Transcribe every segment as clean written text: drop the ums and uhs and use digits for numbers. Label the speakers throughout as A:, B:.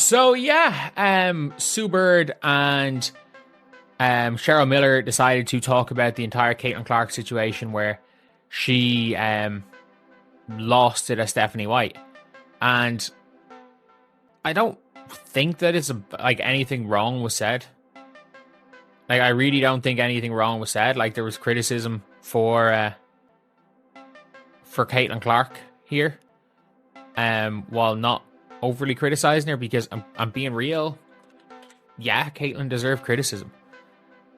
A: So yeah, Sue Bird and Cheryl Miller decided to talk about the entire Caitlin Clark situation where she lost to Stephanie White, and I don't think that like anything wrong was said. Like I really don't think anything wrong was said. Like there was criticism for Caitlin Clark here, while not overly criticizing her, because I'm being real. Yeah, Caitlin deserved criticism.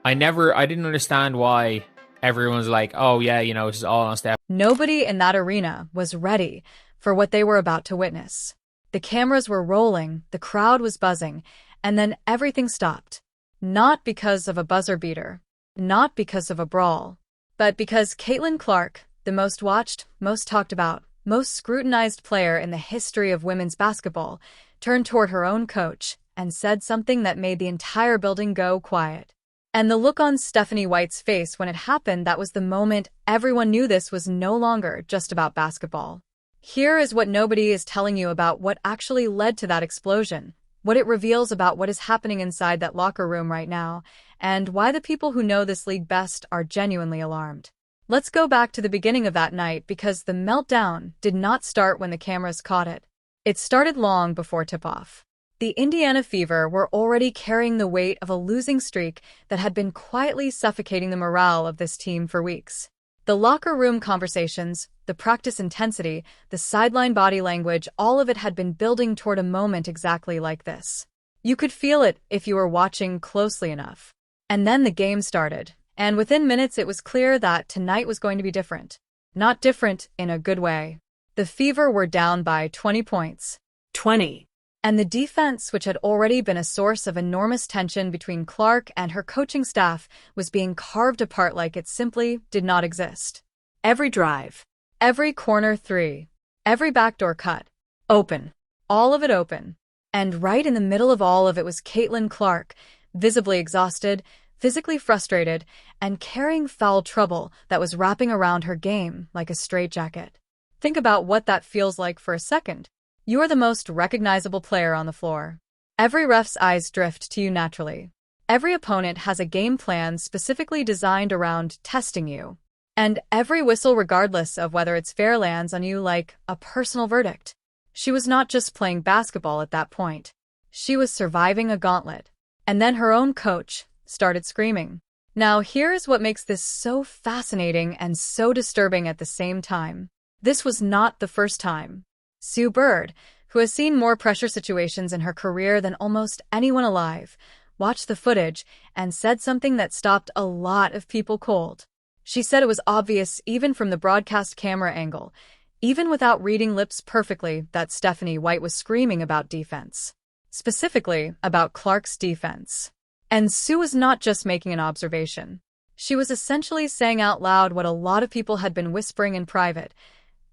A: I didn't understand why everyone's like, oh yeah, this is all on Steph.
B: Nobody in that arena was ready for what they were about to witness. The cameras were rolling, the crowd was buzzing, and then everything stopped. Not because of a buzzer beater, not because of a brawl, but because Caitlin Clark, the most watched, most talked about, most scrutinized player in the history of women's basketball, turned toward her own coach and said something that made the entire building go quiet. And the look on Stephanie White's face when it happened, that was the moment everyone knew this was no longer just about basketball. Here is what nobody is telling you about what actually led to that explosion, what it reveals about what is happening inside that locker room right now, and why the people who know this league best are genuinely alarmed. Let's go back to the beginning of that night, because the meltdown did not start when the cameras caught it. It started long before tip-off. The Indiana Fever were already carrying the weight of a losing streak that had been quietly suffocating the morale of this team for weeks. The locker room conversations, the practice intensity, the sideline body language, all of it had been building toward a moment exactly like this. You could feel it if you were watching closely enough. And then the game started, and within minutes it was clear that tonight was going to be different. Not different in a good way. The Fever were down by 20 points. 20. And the defense, which had already been a source of enormous tension between Clark and her coaching staff, was being carved apart like it simply did not exist. Every drive, every corner three, every backdoor cut, open. All of it open. And right in the middle of all of it was Caitlin Clark, visibly exhausted, physically frustrated, and carrying foul trouble that was wrapping around her game like a straitjacket. Think about what that feels like for a second. You are the most recognizable player on the floor. Every ref's eyes drift to you naturally. Every opponent has a game plan specifically designed around testing you. And every whistle, regardless of whether it's fair, lands on you like a personal verdict. She was not just playing basketball at that point. She was surviving a gauntlet. And then her own coach started screaming. Now here is what makes this so fascinating and so disturbing at the same time. This was not the first time. Sue Bird, who has seen more pressure situations in her career than almost anyone alive, watched the footage and said something that stopped a lot of people cold. She said it was obvious even from the broadcast camera angle, even without reading lips perfectly, that Stephanie White was screaming about defense. Specifically, about Clark's defense. And Sue was not just making an observation. She was essentially saying out loud what a lot of people had been whispering in private.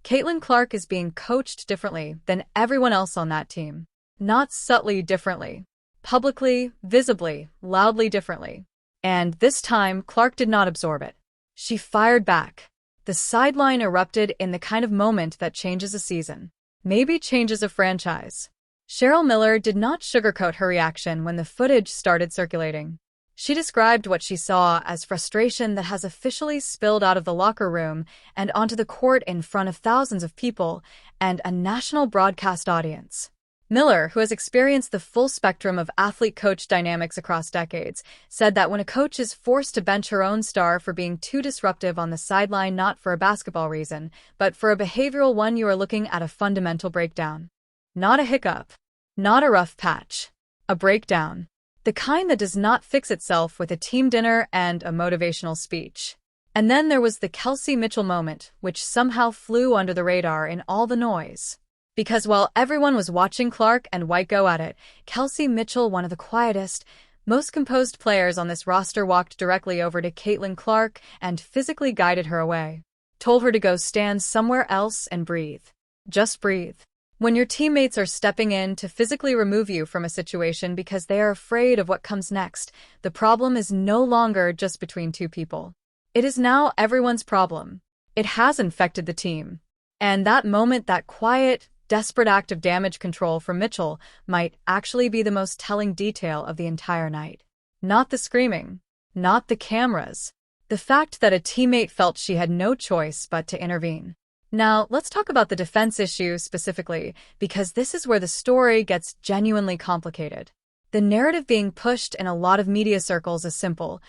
B: Caitlin Clark is being coached differently than everyone else on that team. Not subtly differently. Publicly, visibly, loudly differently. And this time, Clark did not absorb it. She fired back. The sideline erupted in the kind of moment that changes a season. Maybe changes a franchise. Cheryl Miller did not sugarcoat her reaction when the footage started circulating. She described what she saw as frustration that has officially spilled out of the locker room and onto the court in front of thousands of people and a national broadcast audience. Miller, who has experienced the full spectrum of athlete-coach dynamics across decades, said that when a coach is forced to bench her own star for being too disruptive on the sideline, not for a basketball reason, but for a behavioral one, you are looking at a fundamental breakdown. Not a hiccup. Not a rough patch. A breakdown. The kind that does not fix itself with a team dinner and a motivational speech. And then there was the Kelsey Mitchell moment, which somehow flew under the radar in all the noise. Because while everyone was watching Clark and White go at it, Kelsey Mitchell, one of the quietest, most composed players on this roster, walked directly over to Caitlin Clark and physically guided her away. Told her to go stand somewhere else and breathe. Just breathe. When your teammates are stepping in to physically remove you from a situation because they are afraid of what comes next, the problem is no longer just between two people. It is now everyone's problem. It has infected the team. And that moment, that quiet, desperate act of damage control from Mitchell might actually be the most telling detail of the entire night. Not the screaming, not the cameras, the fact that a teammate felt she had no choice but to intervene. Now, let's talk about the defense issue specifically, because this is where the story gets genuinely complicated. The narrative being pushed in a lot of media circles is simple.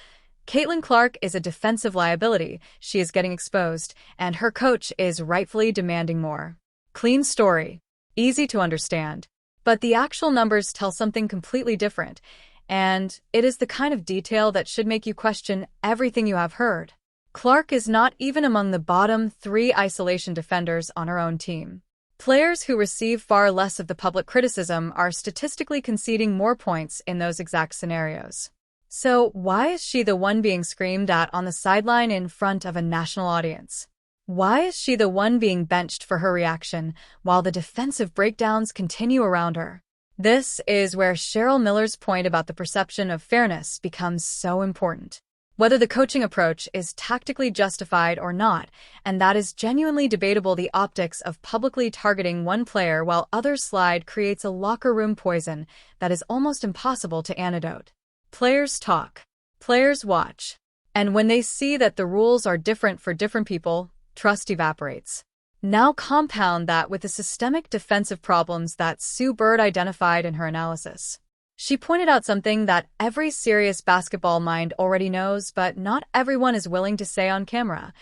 B: Caitlin Clark is a defensive liability, she is getting exposed, and her coach is rightfully demanding more. Clean story. Easy to understand. But the actual numbers tell something completely different, and it is the kind of detail that should make you question everything you have heard. Clark is not even among the bottom 3 isolation defenders on her own team. Players who receive far less of the public criticism are statistically conceding more points in those exact scenarios. So why is she the one being screamed at on the sideline in front of a national audience? Why is she the one being benched for her reaction while the defensive breakdowns continue around her? This is where Cheryl Miller's point about the perception of fairness becomes so important. Whether the coaching approach is tactically justified or not, and that is genuinely debatable, the optics of publicly targeting one player while others slide creates a locker room poison that is almost impossible to antidote. Players talk. Players watch. And when they see that the rules are different for different people, trust evaporates. Now compound that with the systemic defensive problems that Sue Bird identified in her analysis. She pointed out something that every serious basketball mind already knows, but not everyone is willing to say on camera.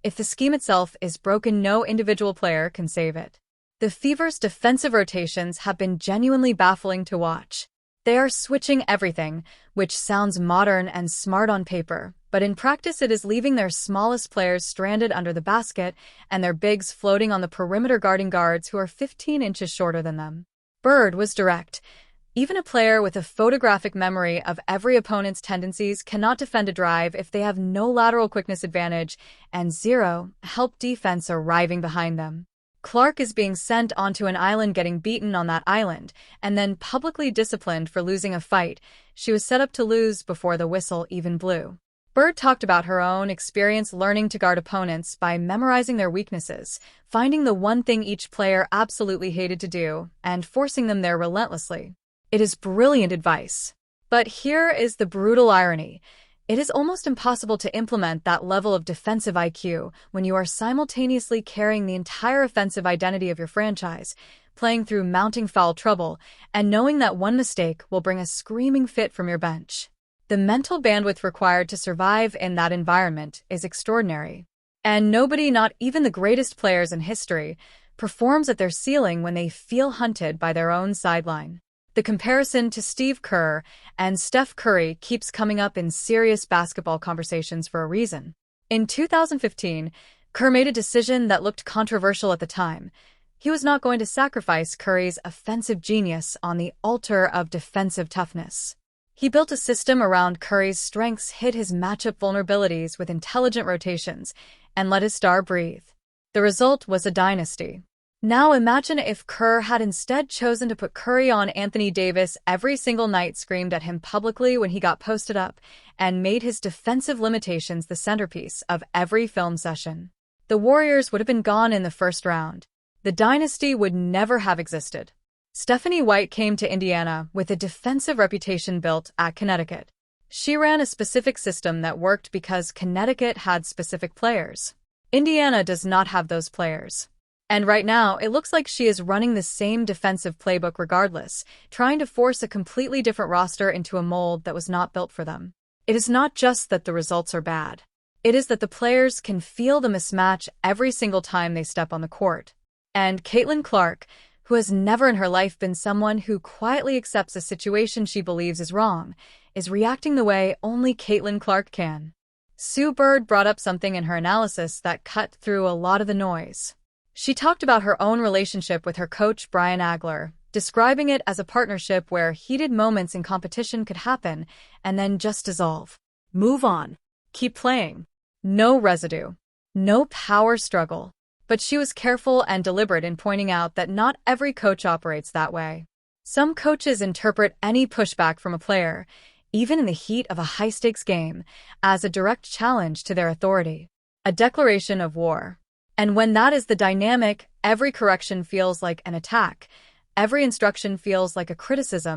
B: If the scheme itself is broken, no individual player can save it. The Fever's defensive rotations have been genuinely baffling to watch. They are switching everything, which sounds modern and smart on paper, but in practice it is leaving their smallest players stranded under the basket and their bigs floating on the perimeter guarding guards who are 15 inches shorter than them. Bird was direct. Even a player with a photographic memory of every opponent's tendencies cannot defend a drive if they have no lateral quickness advantage and zero help defense arriving behind them. Clark is being sent onto an island, getting beaten on that island, and then publicly disciplined for losing a fight she was set up to lose before the whistle even blew. Bird talked about her own experience learning to guard opponents by memorizing their weaknesses, finding the one thing each player absolutely hated to do, and forcing them there relentlessly. It is brilliant advice. But here is the brutal irony. It is almost impossible to implement that level of defensive IQ when you are simultaneously carrying the entire offensive identity of your franchise, playing through mounting foul trouble, and knowing that one mistake will bring a screaming fit from your bench. The mental bandwidth required to survive in that environment is extraordinary. And nobody, not even the greatest players in history, performs at their ceiling when they feel hunted by their own sideline. The comparison to Steve Kerr and Steph Curry keeps coming up in serious basketball conversations for a reason. In 2015, Kerr made a decision that looked controversial at the time. He was not going to sacrifice Curry's offensive genius on the altar of defensive toughness. He built a system around Curry's strengths, hid his matchup vulnerabilities with intelligent rotations, and let his star breathe. The result was a dynasty. Now imagine if Kerr had instead chosen to put Curry on Anthony Davis every single night, screamed at him publicly when he got posted up, and made his defensive limitations the centerpiece of every film session. The Warriors would have been gone in the first round. The dynasty would never have existed. Stephanie White came to Indiana with a defensive reputation built at Connecticut. She ran a specific system that worked because Connecticut had specific players. Indiana does not have those players. And right now, it looks like she is running the same defensive playbook regardless, trying to force a completely different roster into a mold that was not built for them. It is not just that the results are bad. It is that the players can feel the mismatch every single time they step on the court. And Caitlin Clark, who has never in her life been someone who quietly accepts a situation she believes is wrong, is reacting the way only Caitlin Clark can. Sue Bird brought up something in her analysis that cut through a lot of the noise. She talked about her own relationship with her coach Brian Agler, describing it as a partnership where heated moments in competition could happen and then just dissolve. Move on. Keep playing. No residue. No power struggle. But she was careful and deliberate in pointing out that not every coach operates that way. Some coaches interpret any pushback from a player, even in the heat of a high-stakes game, as a direct challenge to their authority, a declaration of war. And when that is the dynamic, Every correction feels like an attack. Every instruction feels like a criticism.